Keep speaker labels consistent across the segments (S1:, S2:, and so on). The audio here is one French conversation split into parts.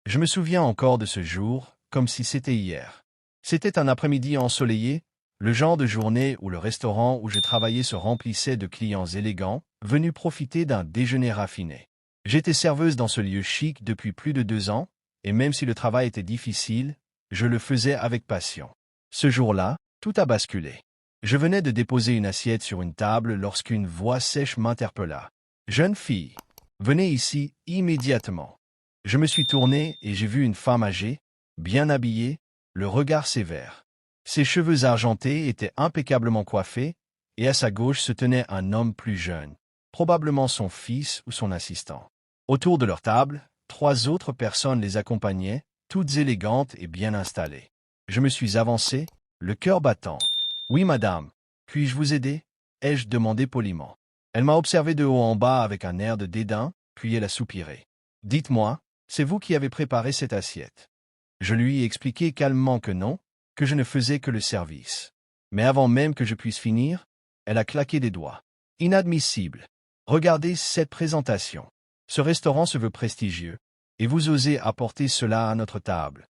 S1: Je me souviens encore de ce jour, comme si c'était hier. C'était un après-midi ensoleillé, le genre de journée où le restaurant où je travaillais se remplissait de clients élégants, venus profiter d'un déjeuner raffiné. J'étais serveuse dans ce lieu chic depuis plus de 2 ans, et même si le travail était difficile, je le faisais avec passion. Ce jour-là, tout a basculé. Je venais de déposer une assiette sur une table lorsqu'une voix sèche m'interpella. « Jeune fille, venez ici immédiatement. » Je me suis tourné et j'ai vu une femme âgée, bien habillée, le regard sévère. Ses cheveux argentés étaient impeccablement coiffés, et à sa gauche se tenait un homme plus jeune, probablement son fils ou son assistant. Autour de leur table, 3 autres personnes les accompagnaient, toutes élégantes et bien installées. Je me suis avancé, le cœur battant. « Oui, madame, puis-je vous aider ?» ai-je demandé poliment. Elle m'a observé de haut en bas avec un air de dédain, puis elle a soupiré. « Dites-moi, c'est vous qui avez préparé cette assiette. » Je lui ai expliqué calmement que non, que je ne faisais que le service. Mais avant même que je puisse finir, elle a claqué des doigts. « Inadmissible. Regardez cette présentation. Ce restaurant se veut prestigieux, et vous osez apporter cela à notre table. »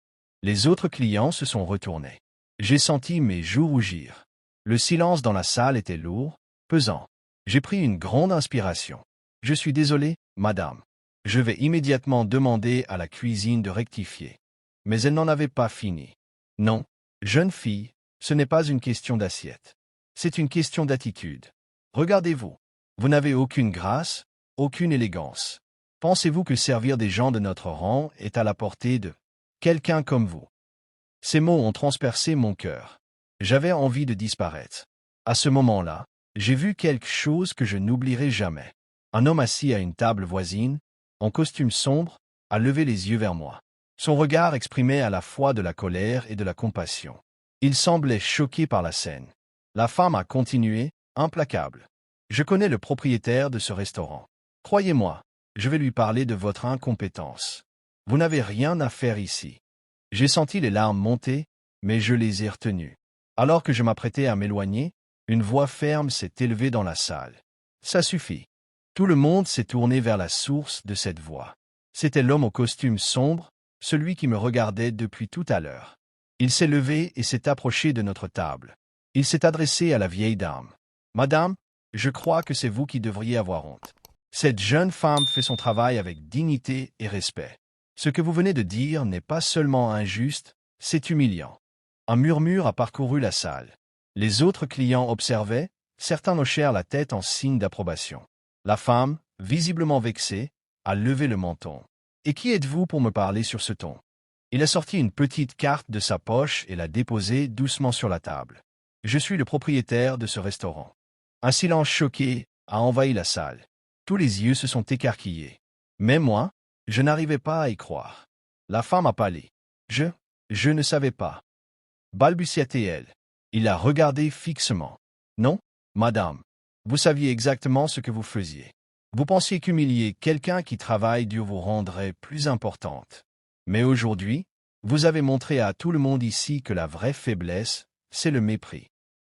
S1: Les autres clients se sont retournés. J'ai senti mes joues rougir. Le silence dans la salle était lourd, pesant. J'ai pris une grande inspiration. « Je suis désolé, madame. Je vais immédiatement demander à la cuisine de rectifier. » Mais elle n'en avait pas fini. « Non, jeune fille, ce n'est pas une question d'assiette. C'est une question d'attitude. Regardez-vous. Vous n'avez aucune grâce, aucune élégance. Pensez-vous que servir des gens de notre rang est à la portée de quelqu'un comme vous ?» Ces mots ont transpercé mon cœur. J'avais envie de disparaître. À ce moment-là, j'ai vu quelque chose que je n'oublierai jamais. Un homme assis à une table voisine, en costume sombre, a levé les yeux vers moi. Son regard exprimait à la fois de la colère et de la compassion. Il semblait choqué par la scène. La femme a continué, implacable. « Je connais le propriétaire de ce restaurant. Croyez-moi, je vais lui parler de votre incompétence. Vous n'avez rien à faire ici. » J'ai senti les larmes monter, mais je les ai retenues. Alors que je m'apprêtais à m'éloigner, une voix ferme s'est élevée dans la salle. « Ça suffit. » Tout le monde s'est tourné vers la source de cette voix. C'était l'homme au costume sombre, celui qui me regardait depuis tout à l'heure. Il s'est levé et s'est approché de notre table. Il s'est adressé à la vieille dame. « Madame, je crois que c'est vous qui devriez avoir honte. Cette jeune femme fait son travail avec dignité et respect. Ce que vous venez de dire n'est pas seulement injuste, c'est humiliant. » Un murmure a parcouru la salle. Les autres clients observaient, certains hochèrent la tête en signe d'approbation. La femme, visiblement vexée, a levé le menton. « Et qui êtes-vous pour me parler sur ce ton ?» Il a sorti une petite carte de sa poche et l'a déposée doucement sur la table. « Je suis le propriétaire de ce restaurant. » Un silence choqué a envahi la salle. Tous les yeux se sont écarquillés. Mais moi, je n'arrivais pas à y croire. La femme a pâli. « Je ne savais pas. » balbutia-t-elle. Il a regardé fixement. « Non, madame. Vous saviez exactement ce que vous faisiez. Vous pensiez qu'humilier quelqu'un qui travaille dur vous rendrait plus importante. Mais aujourd'hui, vous avez montré à tout le monde ici que la vraie faiblesse, c'est le mépris. »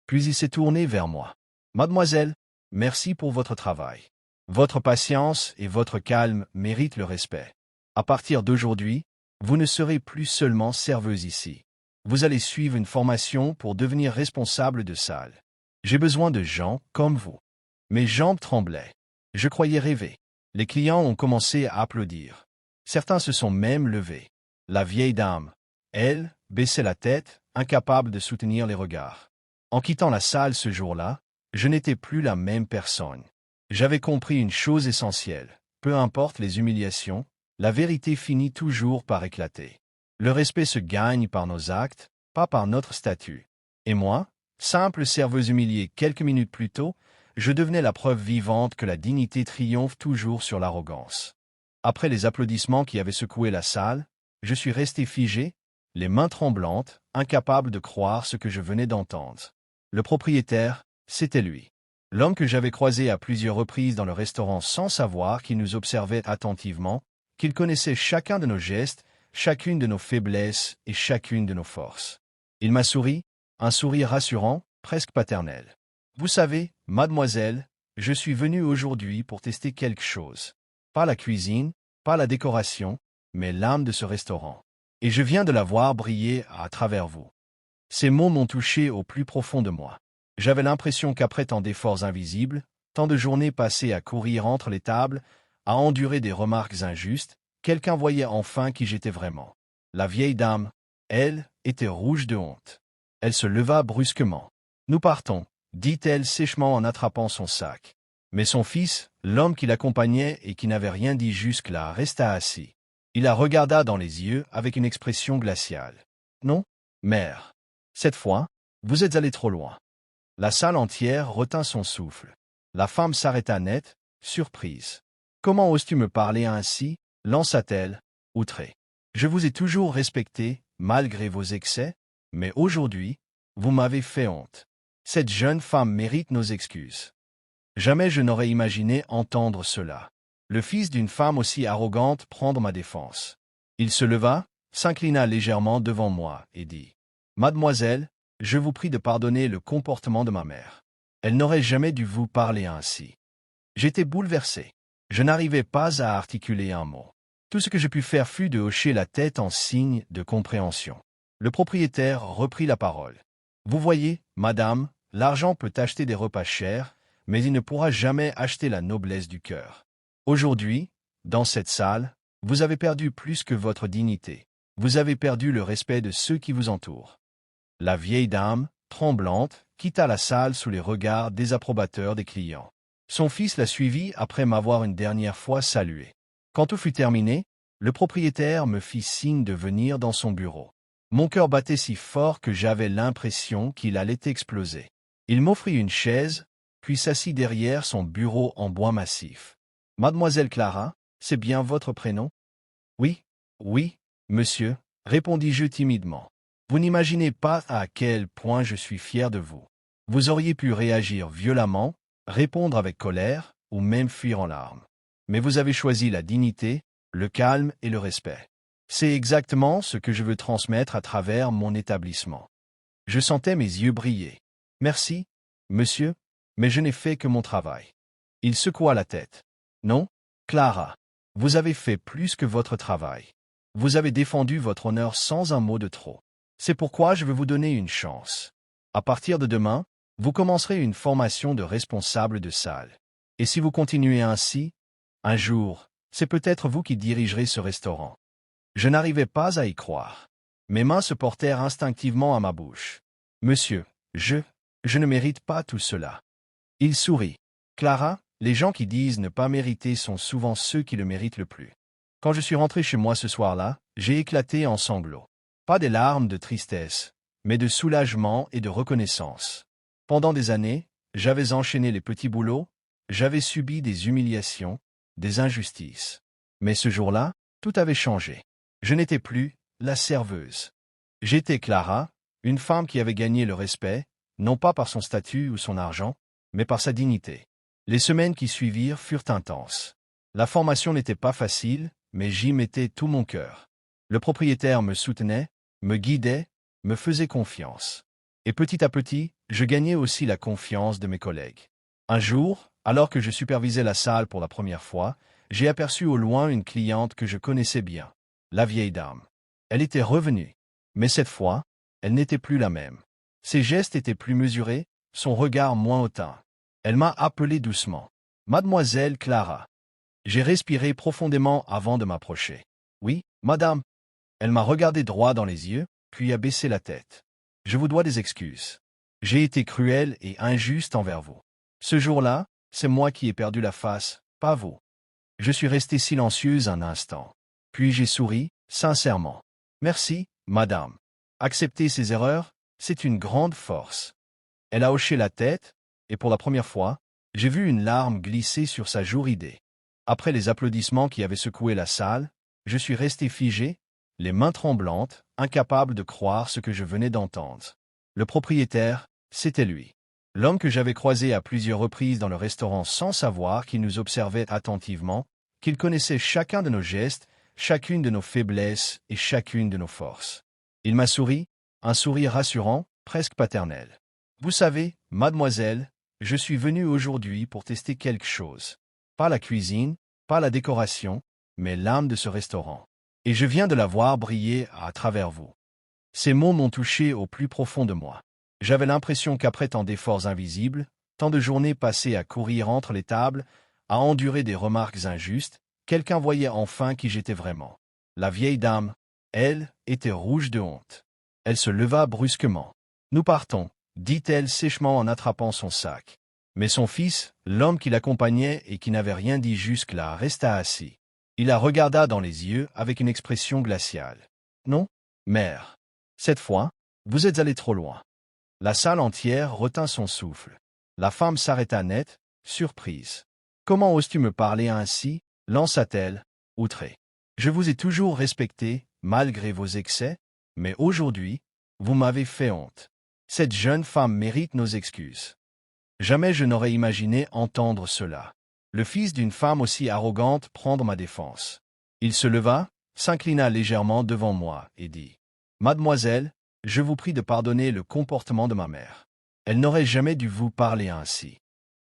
S1: Puis il s'est tourné vers moi. « Mademoiselle, merci pour votre travail. Votre patience et votre calme méritent le respect. À partir d'aujourd'hui, vous ne serez plus seulement serveuse ici. Vous allez suivre une formation pour devenir responsable de salle. J'ai besoin de gens comme vous. » Mes jambes tremblaient. Je croyais rêver. Les clients ont commencé à applaudir. Certains se sont même levés. La vieille dame, elle, baissait la tête, incapable de soutenir les regards. En quittant la salle ce jour-là, je n'étais plus la même personne. J'avais compris une chose essentielle. Peu importe les humiliations, la vérité finit toujours par éclater. Le respect se gagne par nos actes, pas par notre statut. Et moi, simple serveuse humiliée quelques minutes plus tôt, je devenais la preuve vivante que la dignité triomphe toujours sur l'arrogance. Après les applaudissements qui avaient secoué la salle, je suis resté figé, les mains tremblantes, incapable de croire ce que je venais d'entendre. Le propriétaire, c'était lui. L'homme que j'avais croisé à plusieurs reprises dans le restaurant sans savoir qu'il nous observait attentivement, qu'il connaissait chacun de nos gestes, chacune de nos faiblesses et chacune de nos forces. Il m'a souri, un sourire rassurant, presque paternel. « Vous savez, mademoiselle, je suis venu aujourd'hui pour tester quelque chose. Pas la cuisine, pas la décoration, mais l'âme de ce restaurant. Et je viens de la voir briller à travers vous. Ces mots m'ont touché au plus profond de moi. J'avais l'impression qu'après tant d'efforts invisibles, tant de journées passées à courir entre les tables, à endurer des remarques injustes, quelqu'un voyait enfin qui j'étais vraiment. La vieille dame, elle, était rouge de honte. Elle se leva brusquement. « Nous partons », dit-elle sèchement en attrapant son sac. Mais son fils, l'homme qui l'accompagnait et qui n'avait rien dit jusque-là, resta assis. Il la regarda dans les yeux avec une expression glaciale. « Non, mère. Cette fois, vous êtes allé trop loin. » La salle entière retint son souffle. La femme s'arrêta net, surprise. « Comment oses-tu me parler ainsi ?» lança-t-elle, outrée. « Je vous ai toujours respecté, malgré vos excès, mais aujourd'hui, vous m'avez fait honte. Cette jeune femme mérite nos excuses. » Jamais je n'aurais imaginé entendre cela. Le fils d'une femme aussi arrogante prendre ma défense. Il se leva, s'inclina légèrement devant moi et dit « Mademoiselle, je vous prie de pardonner le comportement de ma mère. Elle n'aurait jamais dû vous parler ainsi. » J'étais bouleversé. Je n'arrivais pas à articuler un mot. Tout ce que je pus faire fut de hocher la tête en signe de compréhension. Le propriétaire reprit la parole. « Vous voyez, madame, l'argent peut acheter des repas chers, mais il ne pourra jamais acheter la noblesse du cœur. Aujourd'hui, dans cette salle, vous avez perdu plus que votre dignité. Vous avez perdu le respect de ceux qui vous entourent. » La vieille dame, tremblante, quitta la salle sous les regards désapprobateurs des clients. Son fils la suivit après m'avoir une dernière fois salué. Quand tout fut terminé, le propriétaire me fit signe de venir dans son bureau. Mon cœur battait si fort que j'avais l'impression qu'il allait exploser. Il m'offrit une chaise, puis s'assit derrière son bureau en bois massif. « Mademoiselle Clara, c'est bien votre prénom ?»« Oui, oui, monsieur, » répondis-je timidement. « Vous n'imaginez pas à quel point je suis fier de vous. Vous auriez pu réagir violemment, répondre avec colère, ou même fuir en larmes. Mais vous avez choisi la dignité, le calme et le respect. C'est exactement ce que je veux transmettre à travers mon établissement. » Je sentais mes yeux briller. « Merci, monsieur, mais je n'ai fait que mon travail. » Il secoua la tête. « Non, Clara, vous avez fait plus que votre travail. Vous avez défendu votre honneur sans un mot de trop. C'est pourquoi je veux vous donner une chance. À partir de demain, vous commencerez une formation de responsable de salle. Et si vous continuez ainsi, un jour, c'est peut-être vous qui dirigerez ce restaurant. » Je n'arrivais pas à y croire. Mes mains se portèrent instinctivement à ma bouche. « Monsieur, je ne mérite pas tout cela. » Il sourit. « Clara, les gens qui disent ne pas mériter sont souvent ceux qui le méritent le plus. » Quand je suis rentré chez moi ce soir-là, j'ai éclaté en sanglots. Pas des larmes de tristesse, mais de soulagement et de reconnaissance. Pendant des années, j'avais enchaîné les petits boulots, j'avais subi des humiliations, des injustices. Mais ce jour-là, tout avait changé. Je n'étais plus la serveuse. J'étais Clara, une femme qui avait gagné le respect, non pas par son statut ou son argent, mais par sa dignité. Les semaines qui suivirent furent intenses. La formation n'était pas facile, mais j'y mettais tout mon cœur. Le propriétaire me soutenait, me guidait, me faisait confiance. Et petit à petit, je gagnais aussi la confiance de mes collègues. Un jour, alors que je supervisais la salle pour la première fois, j'ai aperçu au loin une cliente que je connaissais bien, la vieille dame. Elle était revenue, mais cette fois, elle n'était plus la même. Ses gestes étaient plus mesurés, son regard moins hautain. Elle m'a appelé doucement. « Mademoiselle Clara. » J'ai respiré profondément avant de m'approcher. « Oui, madame. » Elle m'a regardé droit dans les yeux, puis a baissé la tête. « Je vous dois des excuses. J'ai été cruel et injuste envers vous. Ce jour-là, c'est moi qui ai perdu la face, pas vous. » Je suis resté silencieuse un instant. Puis j'ai souri, sincèrement. « Merci, madame. Accepter ses erreurs, c'est une grande force. » Elle a hoché la tête, et pour la première fois, j'ai vu une larme glisser sur sa joue ridée. Après les applaudissements qui avaient secoué la salle, je suis resté figé, les mains tremblantes, incapable de croire ce que je venais d'entendre. Le propriétaire, c'était lui. L'homme que j'avais croisé à plusieurs reprises dans le restaurant sans savoir qu'il nous observait attentivement, qu'il connaissait chacun de nos gestes, chacune de nos faiblesses et chacune de nos forces. Il m'a souri, un sourire rassurant, presque paternel. « Vous savez, mademoiselle, je suis venu aujourd'hui pour tester quelque chose. Pas la cuisine, pas la décoration, mais l'âme de ce restaurant. Et je viens de la voir briller à travers vous. Ces mots m'ont touché au plus profond de moi. J'avais l'impression qu'après tant d'efforts invisibles, tant de journées passées à courir entre les tables, à endurer des remarques injustes, quelqu'un voyait enfin qui j'étais vraiment. La vieille dame, elle, était rouge de honte. Elle se leva brusquement. « Nous partons », dit-elle sèchement en attrapant son sac. Mais son fils, l'homme qui l'accompagnait et qui n'avait rien dit jusque-là, resta assis. Il la regarda dans les yeux avec une expression glaciale. « Non, mère. Cette fois, vous êtes allé trop loin. » La salle entière retint son souffle. La femme s'arrêta net, surprise. « Comment oses-tu me parler ainsi ?» lança-t-elle, outrée. « Je vous ai toujours respecté, malgré vos excès, mais aujourd'hui, vous m'avez fait honte. Cette jeune femme mérite nos excuses. » Jamais je n'aurais imaginé entendre cela. Le fils d'une femme aussi arrogante prendre ma défense. Il se leva, s'inclina légèrement devant moi et dit « Mademoiselle, je vous prie de pardonner le comportement de ma mère. Elle n'aurait jamais dû vous parler ainsi. »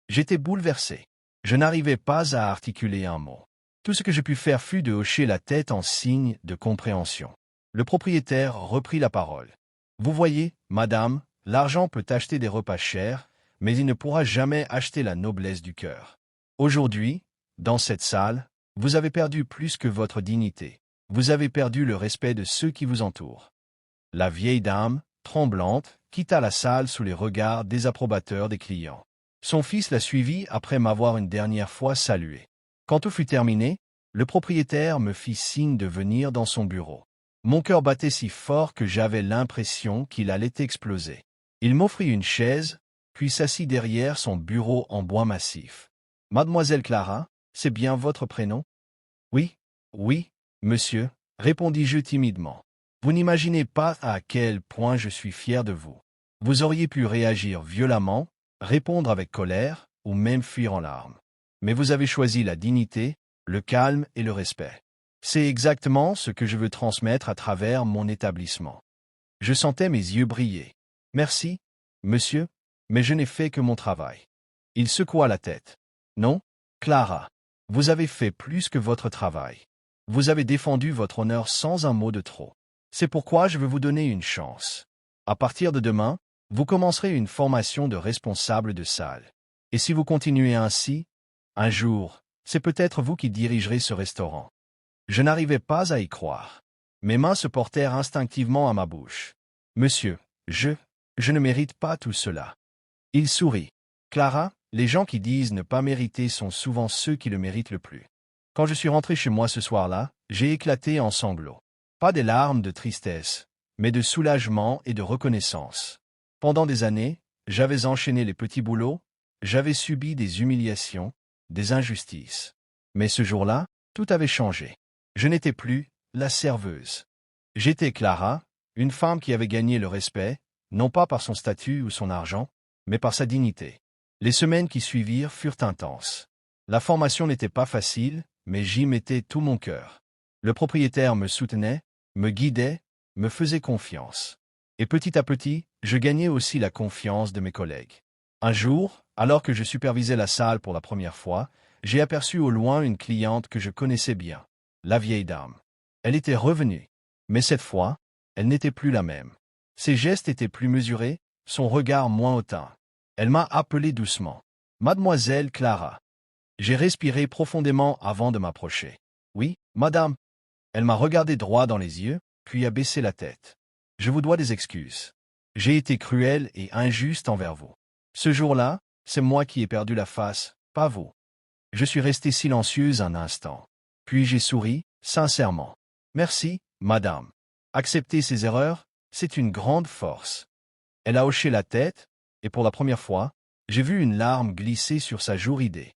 S1: J'étais bouleversé. Je n'arrivais pas à articuler un mot. Tout ce que je pus faire fut de hocher la tête en signe de compréhension. Le propriétaire reprit la parole. « Vous voyez, madame, l'argent peut acheter des repas chers, mais il ne pourra jamais acheter la noblesse du cœur. Aujourd'hui, dans cette salle, vous avez perdu plus que votre dignité. Vous avez perdu le respect de ceux qui vous entourent. » La vieille dame, tremblante, quitta la salle sous les regards désapprobateurs des clients. Son fils la suivit après m'avoir une dernière fois salué. Quand tout fut terminé, le propriétaire me fit signe de venir dans son bureau. Mon cœur battait si fort que j'avais l'impression qu'il allait exploser. Il m'offrit une chaise, puis s'assit derrière son bureau en bois massif. « Mademoiselle Clara, c'est bien votre prénom ?»« Oui, oui, monsieur, » répondis-je timidement. « Vous n'imaginez pas à quel point je suis fier de vous. Vous auriez pu réagir violemment, répondre avec colère, ou même fuir en larmes. Mais vous avez choisi la dignité, le calme et le respect. C'est exactement ce que je veux transmettre à travers mon établissement. » Je sentais mes yeux briller. « Merci, monsieur, mais je n'ai fait que mon travail. » Il secoua la tête. « Non, Clara, vous avez fait plus que votre travail. Vous avez défendu votre honneur sans un mot de trop. C'est pourquoi je veux vous donner une chance. À partir de demain, vous commencerez une formation de responsable de salle. Et si vous continuez ainsi, un jour, c'est peut-être vous qui dirigerez ce restaurant. » Je n'arrivais pas à y croire. Mes mains se portèrent instinctivement à ma bouche. « Monsieur, je ne mérite pas tout cela. » Il sourit. « Clara, les gens qui disent ne pas mériter sont souvent ceux qui le méritent le plus. » Quand je suis rentré chez moi ce soir-là, j'ai éclaté en sanglots. Pas des larmes de tristesse, mais de soulagement et de reconnaissance. Pendant des années, j'avais enchaîné les petits boulots, j'avais subi des humiliations, des injustices. Mais ce jour-là, tout avait changé. Je n'étais plus la serveuse. J'étais Clara, une femme qui avait gagné le respect, non pas par son statut ou son argent, mais par sa dignité. Les semaines qui suivirent furent intenses. La formation n'était pas facile, mais j'y mettais tout mon cœur. Le propriétaire me soutenait, me guidait, me faisait confiance. Et petit à petit, je gagnais aussi la confiance de mes collègues. Un jour, alors que je supervisais la salle pour la première fois, j'ai aperçu au loin une cliente que je connaissais bien, la vieille dame. Elle était revenue, mais cette fois, elle n'était plus la même. Ses gestes étaient plus mesurés, son regard moins hautain. Elle m'a appelé doucement. « Mademoiselle Clara. » J'ai respiré profondément avant de m'approcher. « Oui, madame. » Elle m'a regardé droit dans les yeux, puis a baissé la tête. « Je vous dois des excuses. J'ai été cruel et injuste envers vous. Ce jour-là, c'est moi qui ai perdu la face, pas vous. » Je suis resté silencieuse un instant. Puis j'ai souri, sincèrement. « Merci, madame. Accepter ses erreurs, c'est une grande force. » Elle a hoché la tête, et pour la première fois, j'ai vu une larme glisser sur sa joue ridée.